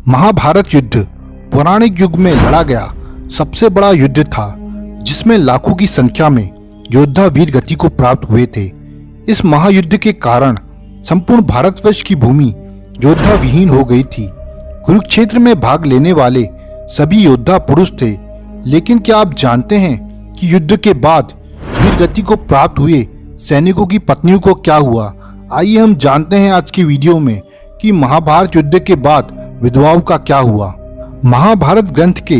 महाभारत युद्ध पौराणिक युग में लड़ा गया सबसे बड़ा युद्ध था, जिसमें लाखों की संख्या में योद्धा वीर गति को प्राप्त हुए थे। इस महायुद्ध के कारण संपूर्ण भारतवर्ष की भूमि योद्धा विहीन हो गई थी। कुरुक्षेत्र में भाग लेने वाले सभी योद्धा पुरुष थे, लेकिन क्या आप जानते हैं कि युद्ध के बाद वीर गति को प्राप्त हुए सैनिकों की पत्नियों को क्या हुआ? आइए हम जानते हैं आज की वीडियो में कि महाभारत युद्ध के बाद विधवाओं का क्या हुआ। महाभारत ग्रंथ के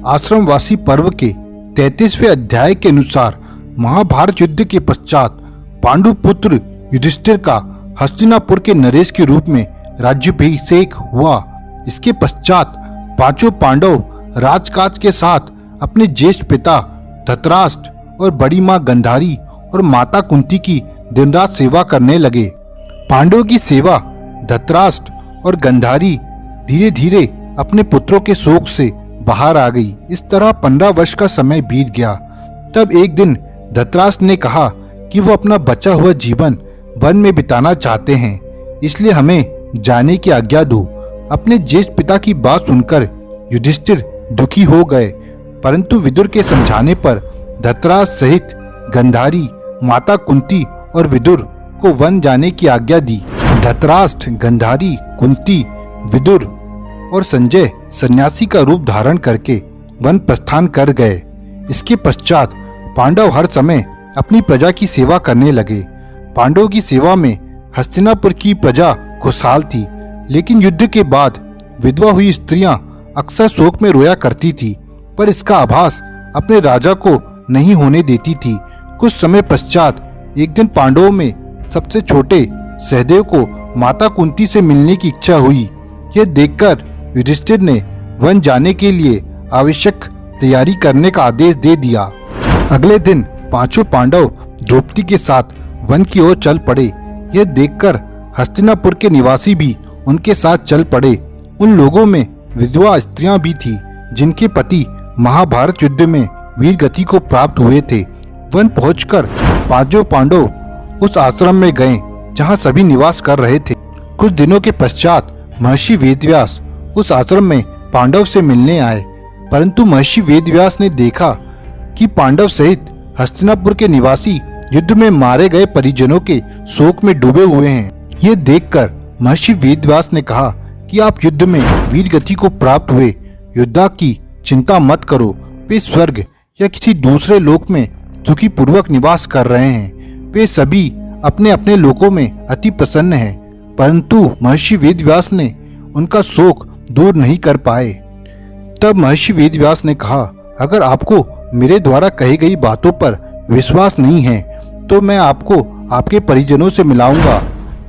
आश्रमवासी पर्व के 33वें अध्याय के अनुसार महाभारत युद्ध के पश्चात पांडु पुत्र युधिष्ठिर का हस्तिनापुर के नरेश के रूप में राज्याभिषेक हुआ। इसके पश्चात पांचों पांडव राजकाज के साथ अपने ज्येष्ठ पिता धृतराष्ट्र और बड़ी मां गांधारी और माता कुंती की दिन रात सेवा करने लगे। पांडवों की सेवा धृतराष्ट्र और गांधारी धीरे धीरे अपने पुत्रों के शोक से बाहर आ गई। इस तरह 15 वर्ष का समय बीत गया। तब एक दिन धृतराष्ट्र ने कहा कि वो अपना बचा हुआ जीवन वन में बिताना चाहते हैं, इसलिए हमें जाने की आज्ञा दो। अपने ज्येष्ठ पिता की बात सुनकर युधिष्ठिर दुखी हो गए, परंतु विदुर के समझाने पर धृतराष्ट्र सहित गांधारी, माता कुंती और विदुर को वन जाने की आज्ञा दी। धृतराष्ट्र, गांधारी, कुंती, विदुर और संजय सन्यासी का रूप धारण करके वन प्रस्थान कर गए। इसके पश्चात पांडव हर समय अपनी प्रजा की सेवा करने लगे। पांडवों की सेवा में हस्तिनापुर की प्रजा खुशहाल थी, लेकिन युद्ध के बाद विधवा हुई स्त्रियां अक्सर शोक में रोया करती थी, पर इसका आभास अपने राजा को नहीं होने देती थी। कुछ समय पश्चात एक दिन पांडवों में सबसे छोटे सहदेव को माता कुंती से मिलने की इच्छा हुई। यह देखकर युधिष्ठिर ने वन जाने के लिए आवश्यक तैयारी करने का आदेश दे दिया। अगले दिन पांचों पांडव द्रौपदी के साथ वन की ओर चल पड़े। यह देखकर हस्तिनापुर के निवासी भी उनके साथ चल पड़े। उन लोगों में विधवा स्त्रियां भी थी, जिनके पति महाभारत युद्ध में वीर गति को प्राप्त हुए थे। वन पहुंचकर पांचों पांडव उस आश्रम में गए जहां सभी निवास कर रहे थे। कुछ दिनों के पश्चात महर्षि वेदव्यास उस आश्रम में पांडव से मिलने आए, परंतु महर्षि वेदव्यास ने देखा कि पांडव सहित हस्तिनापुर के निवासी युद्ध में मारे गए परिजनों के शोक में डूबे हुए हैं। ये देखकर महर्षि वेदव्यास ने कहा कि आप युद्ध में वीर गति को प्राप्त हुए योद्धा की चिंता मत करो। वे स्वर्ग या किसी दूसरे लोक में सुखी पूर्वक निवास कर रहे हैं। वे सभी अपने अपने लोकों में अति प्रसन्न हैं, परंतु महर्षि वेदव्यास ने उनका शोक दूर नहीं कर पाए। तब महर्षि वेदव्यास ने कहा, अगर आपको मेरे द्वारा कही गई बातों पर विश्वास नहीं है तो मैं आपको आपके परिजनों से मिलाऊंगा।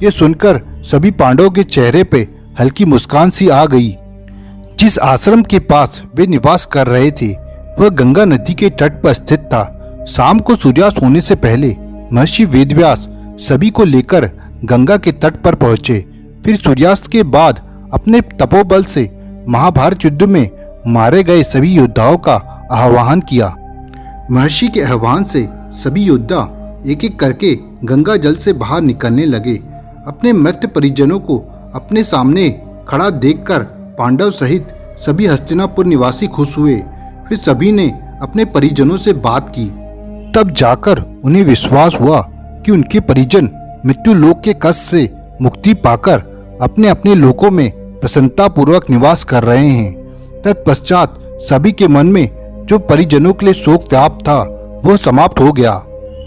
ये सुनकर सभी पांडवों के चेहरे पे हल्की मुस्कान सी आ गई। जिस आश्रम के पास वे निवास कर रहे थे वह गंगा नदी के तट पर स्थित था। शाम को सूर्यास्त होने से पहले महर्षि वेदव्यास सभी को लेकर गंगा के तट पर पहुंचे। फिर सूर्यास्त के बाद अपने तपोबल से महाभारत युद्ध में मारे गए सभी योद्धाओं का आह्वान किया। महर्षि के आह्वान से सभी योद्धा एक एक करके गंगा जल से बाहर निकलने लगे। अपने मृत परिजनों को अपने सामने खड़ा देखकर पांडव सहित सभी हस्तिनापुर निवासी खुश हुए। फिर सभी ने अपने परिजनों से बात की। तब जाकर उन्हें विश्वास हुआ कि उनके परिजन मृत्यु लोक के कष्ट से मुक्ति पाकर अपने अपने लोकों में प्रसन्नता पूर्वक निवास कर रहे हैं। तत्पश्चात सभी के मन में जो परिजनों के लिए शोक व्याप्त था वो समाप्त हो गया।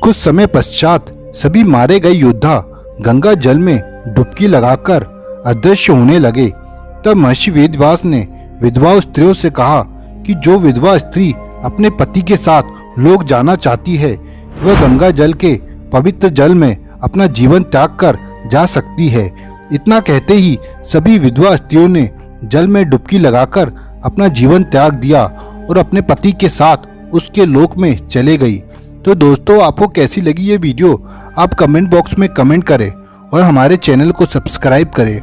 कुछ समय पश्चात सभी मारे गए योद्धा गंगा जल में डुबकी लगाकर अदृश्य होने लगे। तब महर्षि वेदव्यास ने विधवा स्त्रियों से कहा कि जो विधवा स्त्री अपने पति के साथ लोक जाना चाहती है वह गंगा जल के पवित्र जल में अपना जीवन त्याग कर जा सकती है। इतना कहते ही सभी विधवा स्त्रियों ने जल में डुबकी लगाकर अपना जीवन त्याग दिया और अपने पति के साथ उसके लोक में चले गई। तो दोस्तों, आपको कैसी लगी ये वीडियो आप कमेंट बॉक्स में कमेंट करें और हमारे चैनल को सब्सक्राइब करें।